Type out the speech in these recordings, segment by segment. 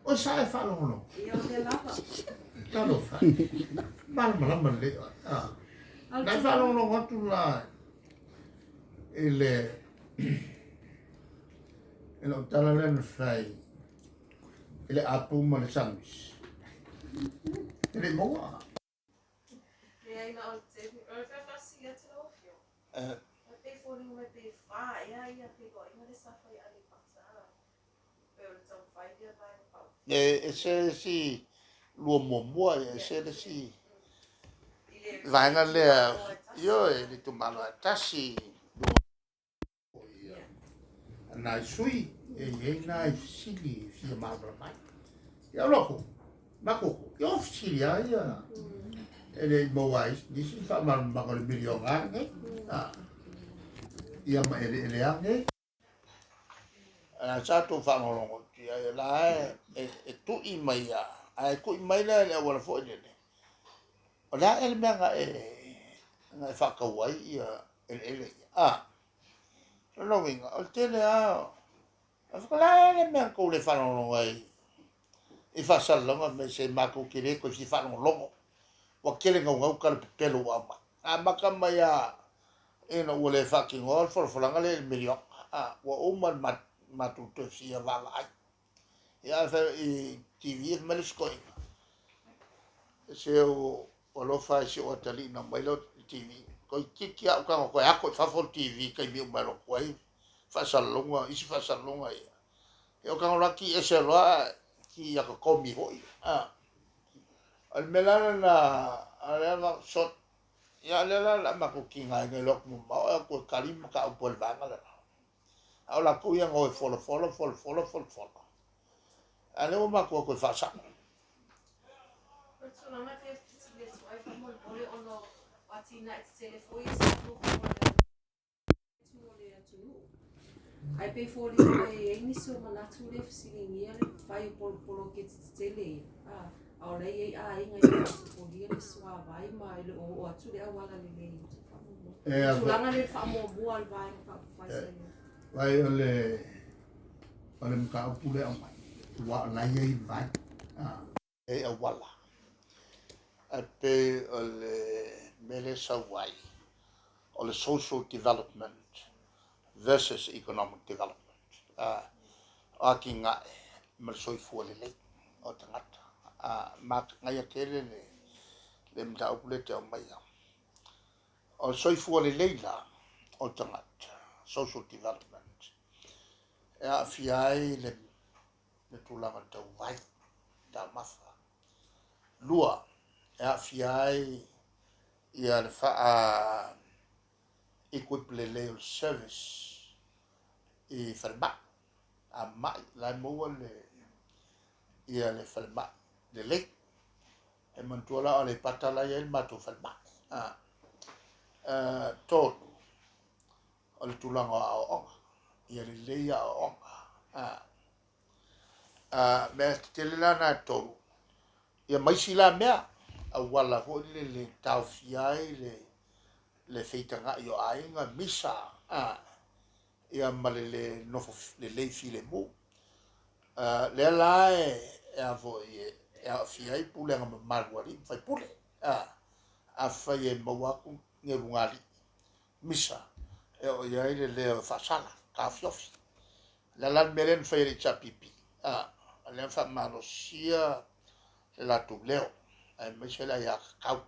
O sa e whanongono. Talo whai. Malama le. Nai whanongono ngatu la ele ele o tala lena whai ele apu ma le sandwich. Ele moa. Se si lua mua se si vaina le yo e tu malo tasi na sui e na sili fi malo mai ya loko mako yo sili ya ele moai ni si fa mal makol milion nge ia ma ele ange sa tu fa ngolongo ia la e tu i mai ya ai ku i mai la le wala fo ni ola ele manga nga fa ka wai ia ele no winga o tele fa la ele manga ko le fa no wai e fa sal longa me se mako kire ko si fa no longo wa kele ngau ka pelo wa maka mai ya eno wala fucking all for langa le million wa umar matu to si ya vala ya fa i TV malisko se o lo fa si o tali na mai lo TV ko kiki au ka ko ako fa for TV ka bi mai lo ko fa salonga isi fa salonga e o ka ora ki e se lo ki ya ko mi ho al melana na ala shot ya la ma ko kinga ngai lok mo ma ko kalim ka upol banga la ala ku yang o folo ale o ma ko fa sa ai pe for le ni so mana tu le silingia le fai polo ke tele ahora ai ngai ko dia le swa vai mai le o atu le awala le sulanga le fa mo bual vai vai ole mka pule amai wa la ye vai e awala ape ole mele sawai ole social development versus economic development akinga mersoi fuole le o tangata mak ngai akele le mta pule te mai o soi fuole leila o tangata social development fiai le tulanga tau vai ta mafa lua fiai ia le fa equivalent service i falba mai la mo le ia le falba le le e mantuala ale patala ia il matu falba todo o le tulanga o ia le leia o me tele lana todo ia mai sila mea wala ho le tau fiai le feitanga yo ainga misa ia malele no le file mo le la avo fiai pule nga marwari fai pule fai mawaku nge bungali misa o ia le fasala ka fiofi la melen fai le HRPP le fa manosia la tubleo ai mesela ya kau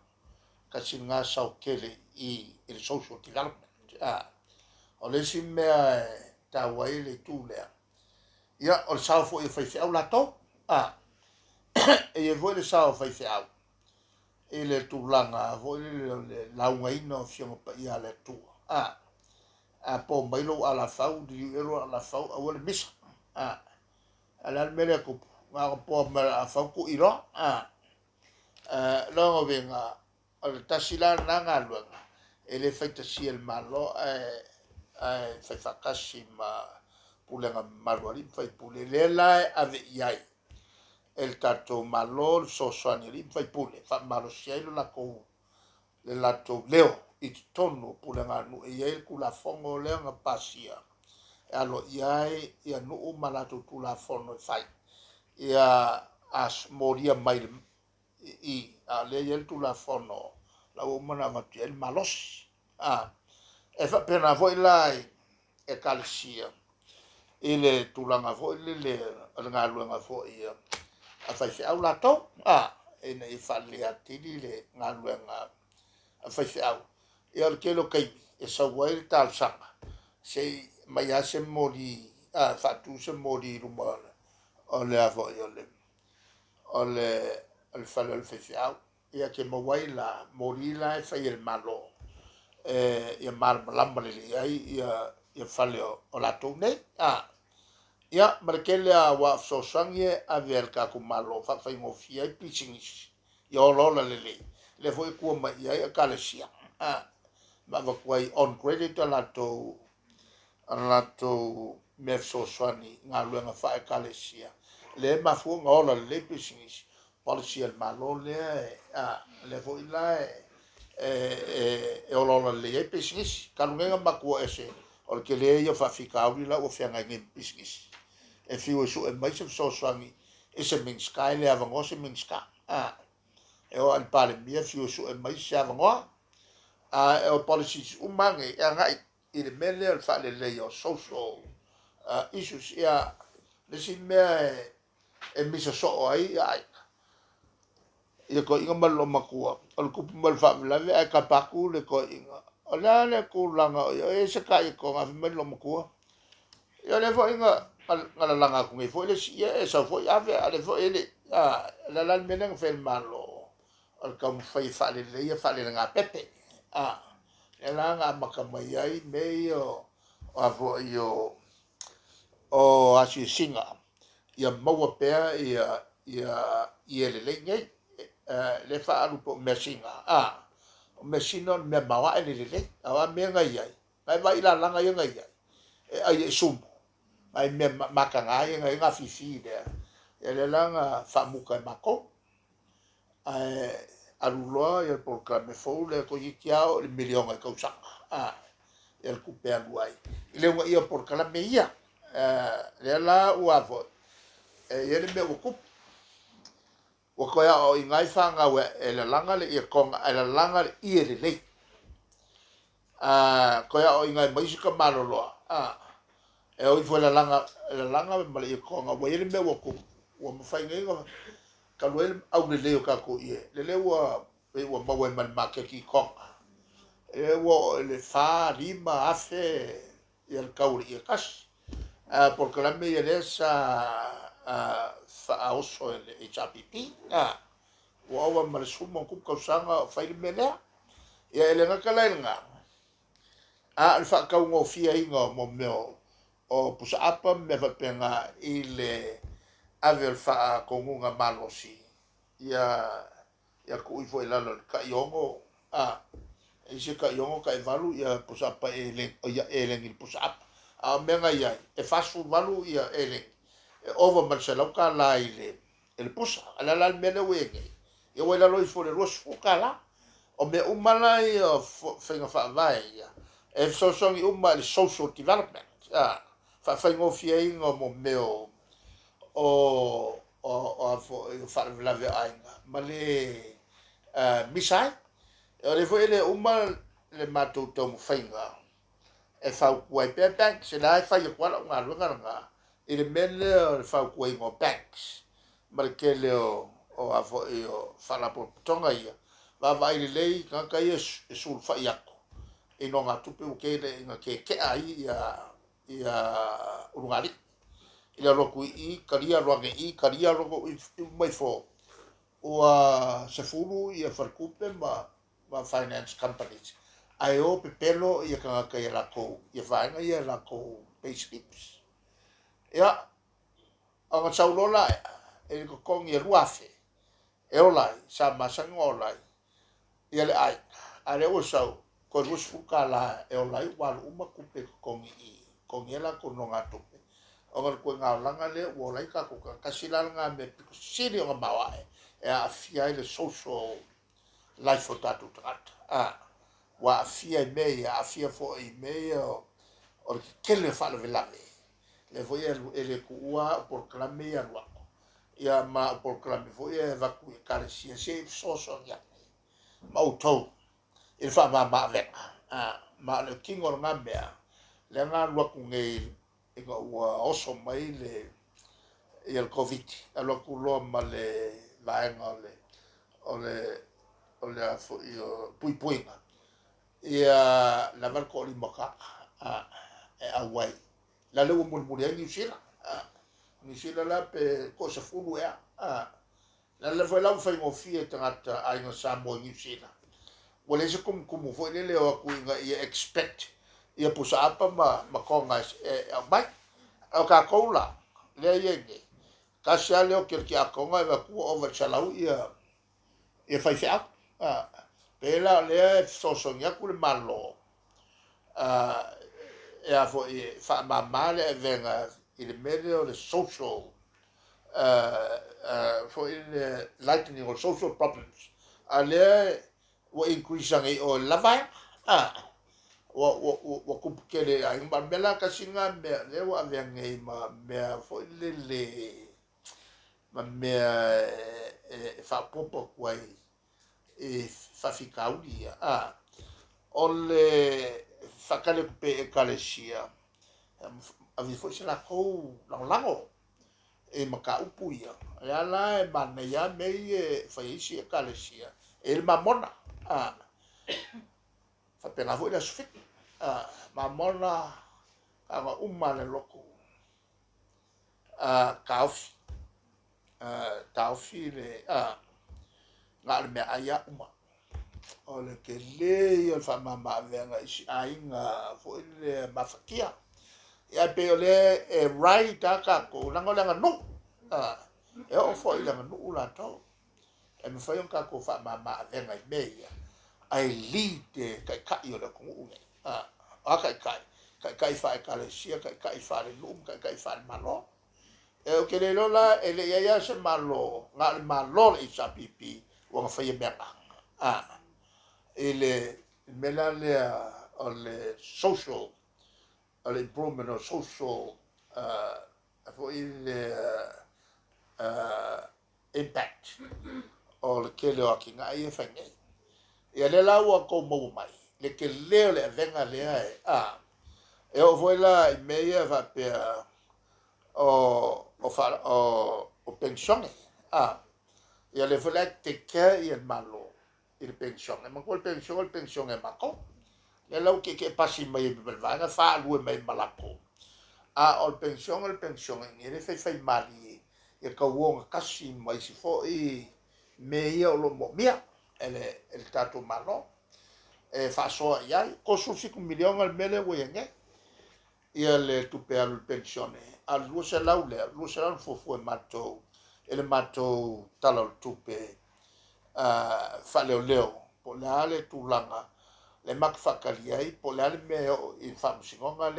kasi nga sau kele i il social development o le si mea ta wai le tu lea ia o le sao fo i fai au la to e vo le sao fai au e le tulanga vo le launga ino fianga pa ia le tu po mai lo ala fau di ero ala fau o le misa ala mele ko nga po ma fau ku iro longo venga al tasila nanga luanga ele feita si el malo fai fakasi ma pulenga malwari fai pule lela ave iai el tato malo so soaniri fai pule fa malo sielo la ko le lato leo it tono pulenga nu iai kula fongo lenga pasia alo iai ia nuu malatu tula fono fai ia as moria mai i a le yel tula fono la o mana mati el malos e fa pena foi lai e kalsia ile tulanga foi le nga luanga foi ia a fai se au la to e nei fa le atili le nga luanga a fai se au e al kelo kai e sa wai tal sanga sei mai ase mori fa tu se mori rumala o le avo o le fale le fai se au ia ke mo wai la mori la e fai el malo ia mar lamba le ai ia fale o la to nei ia markele a wa so sangie a ver ka ku malo fa fai mo fia i pisingis ia o lola le foi ku mai ia ka le sia ma va kwai on credit la to me so swani nga luenga fa ka le sia le ma fu ngola le pisingis policy el malo le foi la o lola le pisingis ka lunga ma ku ese o ke le ia fa fika uri la o fia nga ngi pisingis e fiu su e mai so swangi e se min sky le avango se min ska e o al pale mia fiu su e mai se avango e o policies umangi e ngai i le mele al fa le o social issues ia le sin mea e misa so ai ia ko inga malo makua o le kupu mal fa lave ai ka paku le ko inga o le ko langa e se ka i ko nga malo makua ia le fo inga ngala langa ku ngai fo le sia e sa fo ave ale fo ele la la meneng fel malo al kam fai fa le fa le nga pepe e la nga makamai ai me o avo o asi singa ia maua pea ia le ngai le fa alu po mesinga o mesino me mawa ele le awa me ngai ai vai la langa ia ngai ai e sum ai me makanga ia nga fifi de ele langa fa muka mako aluloa ia programa fo le ko ikiao le miliona ka usanga el kupe aluai ile wa ia programa ia le la uavo ele me ukup o ko ia o ingai fanga we ele langa le ia konga ele langa le ia le ko ia o ingai mai ka malolo e o foi la langa me le konga we ele me ukup o mo fai ngai ka luel au le leo ka ko ie le leo wa mawe man make ki konga e wo le fa lima afe e el kauri e kas porque la me esa fa auso el HRPP wa wa mal sumo ku ka sanga fa ile mena e ele nga kala nga al fa ka ngo fia ingo mo meo o pusa apa me va penga ile avel fa kongunga malosi ia ku i foi lalo ka yongo e se ka yongo ka valu ia pusa pa ele ia ele ngil pusa menga ia e fasu valu ia ele over marcelo ka la ile el pusa ala la mele wege e wela lo i foi ros fukala o me umala ia fenga fa vai ia e so songi umma social development fa ngo fia ingo mo meo o fa la ve ainga male misai e le foi le uma le matou tomu fainga e fa kuai pe bank se la fa yo kwala nga nga ele mele fa kuai ngo banks marke le o avo fa la tonga ia va vai le lei ka ka sul fa yako e no nga tupe o ke le nga ke ai ia urungari ia roku i karia roge i karia rogo i mai fo o se fulu ia farkupe ma finance companies ai o pepelo ia ka ia la ko ia vai ia la ko payslips ia anga saulola e ko kong ia ruafe e olai sa masangolai ia le ai ale o sau ko rus fukala e olai wal uma kupe kong i kong ia la ko no ngato or ko nga langa le wo lai ka ko ka silal nga me sili nga mawa e a fia le social life for tatu trat wa fia me a fia fo e me or kele fa le le foi ele kuua proclame ia lua ia ma proclame foi e vaku kalesia se so ya mautou il fa ma venga ma le kingo nga mea le nga lua ku ngei e ga ua oso mai le il covid alo ku lo ma le vaenga ole fo io pui ia la marco li moka e awai la le mo ni sila ni sila la pe cosa fulu ya la le foi la foi mo fie tangata ai no samo ni sila wala se como foi le o ku ia expect ia pusa apa ma konga mai o ka kola le ye ka sia le o ke a konga va ku over chalau ia fai fa pela le so nya ku le malo e a fo e fa male e venga il medio de social for in lightening or social problems ale wo increase ang o lava wo ku kele ai ba mela ka singa me le wa venga me fo le ma me fa popo kwai e fa fikauli ole fakale pe e kalesia a vi fo la ko lango e maka upu ia ya la e mana ya me e fa isi e kalesia el mamona fa pena fo la sfit mamona ava umale loko kaofi taufi le ngal me aya uma ole ke le o fa mama venga isi ainga fo le mafakia ya pe ole e right aka ko langa no e o fo langa no la to e me foi un ka ko fa mama venga meia ai lite kai o le ko kai fa kai sia kai fa le lum kai fa malo e o ke le lola e le ya se malo ngal malo i HRPP o fa ye beba ele melale ole social ole improvement of social for ile impact o le ke le o ki nga ia fa ngai ia le la o ko mo mai le ke le venga le e o foi la i meia va pe o pensione ia le foi la te ke ia malo il pensione ma quel pensione ma ko le la ke pasi mai be va fa lu mai malako o il pensione ni le fai mali e ka wonga kasi mai si fo i me ia lo mo mia el tato malo e fa so ia ko su 5 milioni al mele wo yenge ia le tu pe al pensione al lu se la fo mato ele mato talo tu pe fa leo po le tu langa le mak fakaliai po le me i fa musinga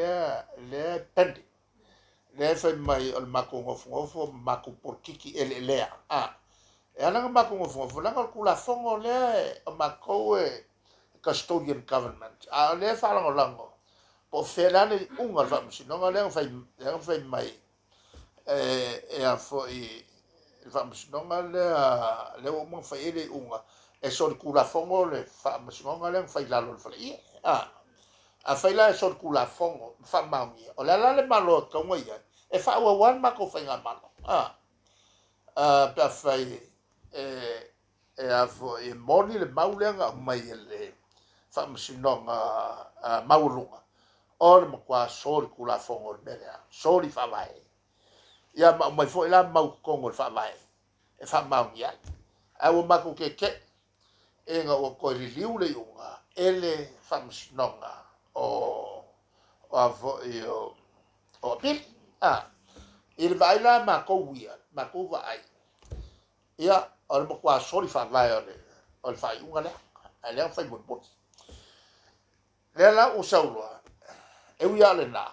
le pendi le fa mai al mako ngofo mako por kiki ele lea e ana mako ngofo la kula fongo le mako custodian government le fa lango po felane unga fa musinga le fa mai a fo i fa musinga le o mo fa ele unga e so kula fongo le fa musinga le fa la lo fa a fai la so kula fongo fa maungi o la le malo ka ngoia e fa wa wan ma ko fa nga malo pa fai a fo e moni le maulenga mai le fa msinonga maulunga o le kwa so kula fongo le so li fa vai ia mai fo la mau kongo fa vai e fa maungi a o ma ko ke e nga o ko liu le unga ele fa msinonga o avo o pil il vai la ma ko wia ma ko vai ia o mo kwa sori fa vai o fa unga le fa mo bot le la o saulo e wia le na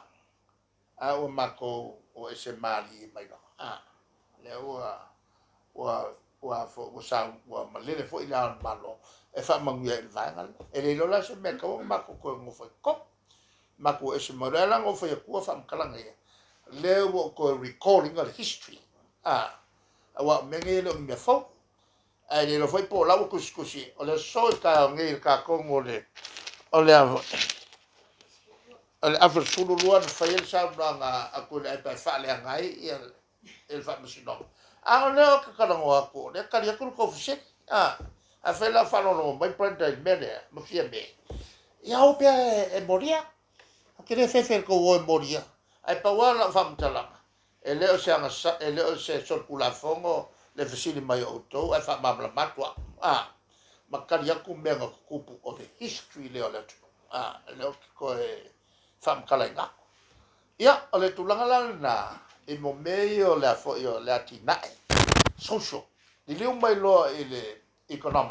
o ma ko o ese mali mai no le o fo o sa o ma le fo ila malo e fa mangia il vai e le lola se me ko ma ko mo fo ko ma ko ese morela ngo fo ku fa kalanga le wo ko recalling of history awa menge lo me fo ai le foi po la ko skusi o le so ka ngi ka ko ngole o le after sulu luan fail sa nga aku le pa fa le ngai el fa msino le ka ka ngo aku le ka ya ko fse a fe la fa no mai prenda mene mo fie me ya o pe e moria que le fe ko o moria ai pa wala fa mtala ele o se anga ele o se so kula fongo le fesili mai o to ai fa mamla matwa makari aku menga kupu o the history le o le le o ko e fam kala nga ia o le tulanga na e mo mei o le fo o le atina social di le mai lo ele economic